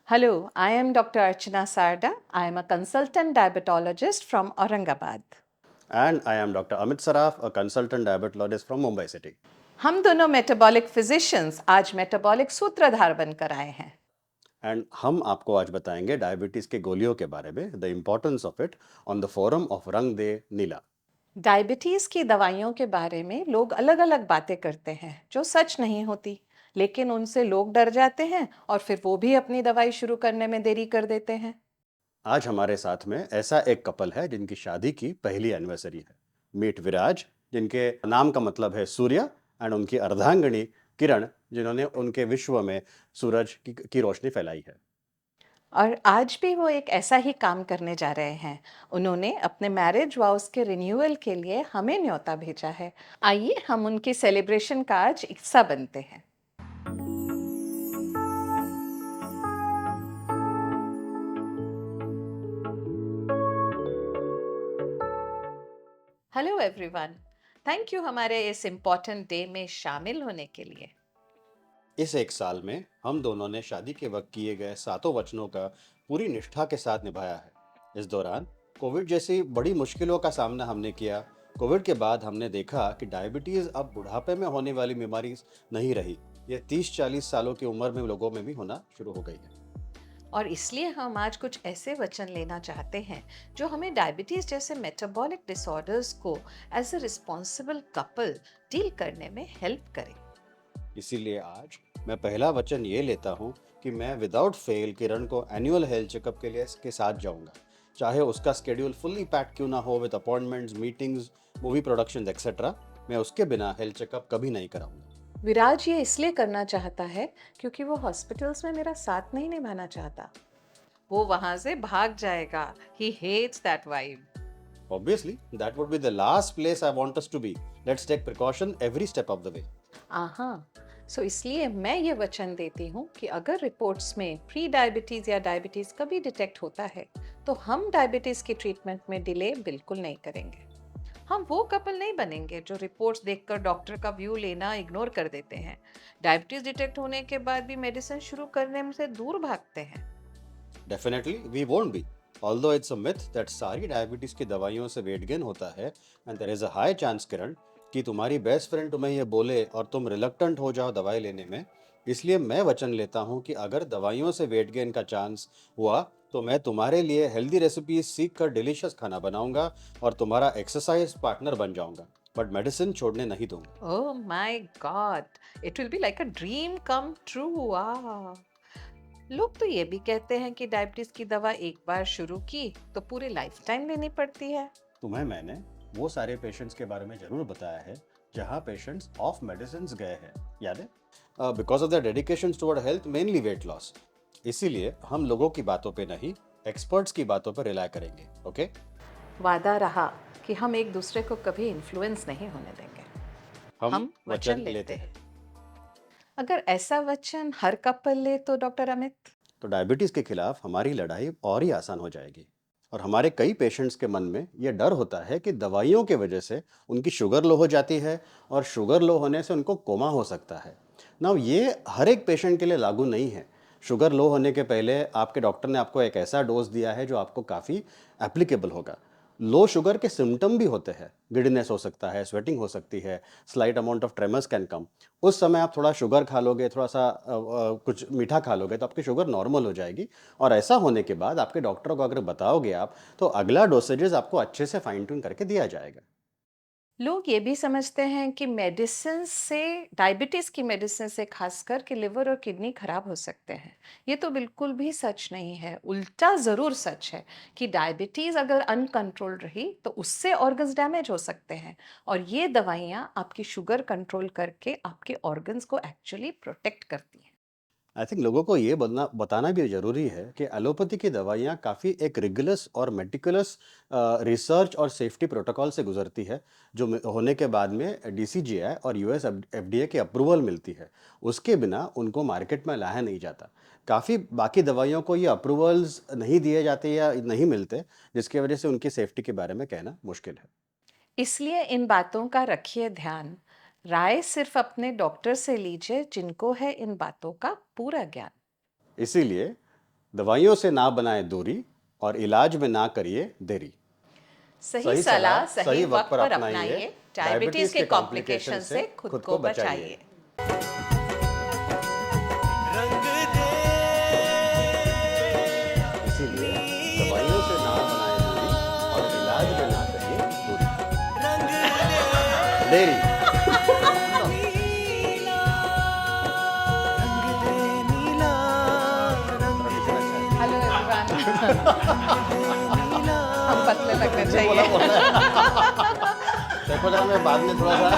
Hello, I am Dr. Archana Sarda. I am a consultant diabetologist from Aurangabad. And I am Dr. Amit Saraf, a consultant diabetologist from Mumbai City. हम दोनों metabolic physicians आज metabolic सूत्रधार बनकर आए हैं। And हम आपको आज बताएंगे डायबिटीज के गोलियों के बारे में, the importance of it on the forum of रंग दे नीला। डायबिटीज की दवाइयों के बारे में लोग अलग अलग बातें करते हैं जो सच नहीं होती, लेकिन उनसे लोग डर जाते हैं और फिर वो भी अपनी दवाई शुरू करने में देरी कर देते हैं। आज हमारे साथ में ऐसा एक कपल है जिनकी शादी की पहली एनिवर्सरी है। मीट विराज, जिनके नाम का मतलब है सूर्य, एंड उनकी अर्धांगिनी किरण, जिन्होंने उनके विश्व में सूरज की रोशनी फैलाई है। और आज भी वो एक ऐसा ही काम करने जा रहे हैं। उन्होंने अपने मैरिज वाउस के रिन्यूअल के लिए हमें न्योता भेजा है। आइए हम उनकी सेलिब्रेशन का आज हिस्सा बनते हैं। हेलो एवरीवन, थैंक यू हमारे इस इम्पोर्टेंट डे में शामिल होने के लिए। इस एक साल में हम दोनों ने शादी के वक्त किए गए सातों वचनों का पूरी निष्ठा के साथ निभाया है। इस दौरान कोविड जैसी बड़ी मुश्किलों का सामना हमने किया। कोविड के बाद हमने देखा कि डायबिटीज अब बुढ़ापे में होने वाली बीमारी नहीं रही। ये 30-40 सालों की उम्र में लोगों में भी होना शुरू हो गई है। और इसलिए हम आज कुछ ऐसे वचन लेना चाहते हैं जो हमें डायबिटीज जैसे मेटाबॉलिक डिसऑर्डर्स को as a responsible couple deal करने में हेल्प करें। इसीलिए आज मैं पहला वचन ये लेता हूँ कि मैं विदाउट फेल किरण को एनुअल हेल्थ चेकअप के लिए के साथ जाऊंगा, चाहे उसका स्केड्यूल फुल्ली पैक क्यों ना हो, with appointments, meetings, movie productions etcetera. मैं उसके बिना हेल्थ चेकअप कभी नहीं कराऊंगा। विराज ये इसलिए करना चाहता है क्योंकि वो हॉस्पिटल्स में मेरा साथ नहीं निभाना चाहता। वो वहां से भाग जाएगा। He hates that vibe. Obviously, that would be the last place I want us to be. Let's take precaution every step of the way. आहा, सो इसलिए मैं ये वचन देती हूँ कि अगर रिपोर्ट्स में प्री डायबिटीज या डायबिटीज कभी डिटेक्ट होता है तो हम डायबिटीज की ट्रीटमेंट में डिले बिल्कुल नहीं करेंगे। हम वो कपल नहीं बनेंगे जो रिपोर्ट्स देखकर डॉक्टर का व्यू लेना इग्नोर कर देते हैं। डायबिटीज डिटेक्ट होने के बाद भी मेडिसिन शुरू करने से दूर भागते हैं। Definitely, we won't be. Although it's a myth that सारी डायबिटीज की दवाइयों से वेट गेन होता है, and there is a high chance, किरण, कि तुम्हारी बेस्ट फ्रेंड तुम्हें ये बोले और तुम रिलक्टेंट हो जाओ दवाई लेने में। इसलिए मैं वचन लेता हूँ कि अगर दवाइयों से वेट गेन का चांस हुआ तो मैं तुम्हारे लिए हेल्दी रेसिपीज सीख कर डिलीशियस खाना बनाऊंगा और तुम्हारा एक्सरसाइज पार्टनर बन जाऊंगा, बट मेडिसिन छोड़ने नहीं दूंगा। Oh my God, it will be like a dream come true. वाह। लोग तो ये भी कहते हैं कि डायबिटीज की दवा एक बार शुरू की तो पूरी लाइफ टाइम लेनी पड़ती है। तुम्हें मैंने वो सारे पेशेंट्स के बारे में ज़रूर बताया है जहाँ पेशेंट्स ऑफ मेडिसिन गए हैं, याद है? Because of the dedication toward health, mainly weight loss. इसीलिए हम लोगों की बातों पे नहीं, एक्सपर्ट्स की बातों पर रिलाय करेंगे। ओके? वादा रहा कि हम एक दूसरे को कभी इन्फ्लुएंस नहीं होने देंगे। हम हम वचन वचन लेते लेते हैं। हैं। अगर ऐसा वचन हर कपल ले तो डॉक्टर अमित। तो डायबिटीज़ के खिलाफ हमारी लड़ाई और ही आसान हो जाएगी। और हमारे कई पेशेंट्स के मन में ये डर होता है कि दवाइयों के वजह से उनकी शुगर लो हो जाती है और शुगर लो होने से उनको कोमा हो सकता है। ना ये हर एक पेशेंट के लिए लागू नहीं है। शुगर लो होने के पहले आपके डॉक्टर ने आपको एक ऐसा डोज दिया है जो आपको काफ़ी एप्लीकेबल होगा। लो शुगर के सिम्टम भी होते हैं, गिडनेस हो सकता है, स्वेटिंग हो सकती है, slight amount of tremors can come. उस समय आप थोड़ा शुगर खा लोगे, थोड़ा सा कुछ मीठा खा लोगे तो आपकी शुगर नॉर्मल हो जाएगी। और ऐसा होने के बाद आपके डॉक्टर को अगर बताओगे आप, तो अगला डोसेजेस आपको अच्छे से फाइन ट्यून करके दिया जाएगा। लोग ये भी समझते हैं कि मेडिसिन से, डायबिटीज की मेडिसिन से खासकर कि लिवर और किडनी खराब हो सकते हैं। ये तो बिल्कुल भी सच नहीं है। उल्टा जरूर सच है कि डायबिटीज अगर अनकंट्रोल्ड रही तो उससे ऑर्गन्स डैमेज हो सकते हैं। और ये दवाइयाँ आपकी शुगर कंट्रोल करके आपके ऑर्गन्स को एक्चुअली प्रोटेक्ट करती हैं। आई थिंक लोगों को ये बताना भी ज़रूरी है कि एलोपैथी की दवाइयाँ काफ़ी एक रिगुलस और मेटिकुलस रिसर्च और सेफ्टी प्रोटोकॉल से गुजरती है, जो होने के बाद में डीसीजीआई और यूएस एफडीए की अप्रूवल मिलती है। उसके बिना उनको मार्केट में लाया नहीं जाता। काफ़ी बाकी दवाइयों को ये अप्रूवल्स नहीं दिए जाते या नहीं मिलते, जिसकी वजह से उनकी सेफ्टी के बारे में कहना मुश्किल है। इसलिए इन बातों का रखिए ध्यान। राय सिर्फ अपने डॉक्टर से लीजिए जिनको है इन बातों का पूरा ज्ञान। इसीलिए दवाइयों से ना बनाए दूरी और इलाज में ना करिए देरी। सही सलाह सही वक्त पर अपनाइए, डायबिटीज के कॉम्प्लिकेशन से खुद को बचाइए। इसीलिए दवाइयों से ना बनाए दूरी और इलाज में ना करिए दूरी। देरी। Hello everyone. हम पतले लगने बोला चाहिए। बोला देखो जरा मैं बाद में थोड़ा सा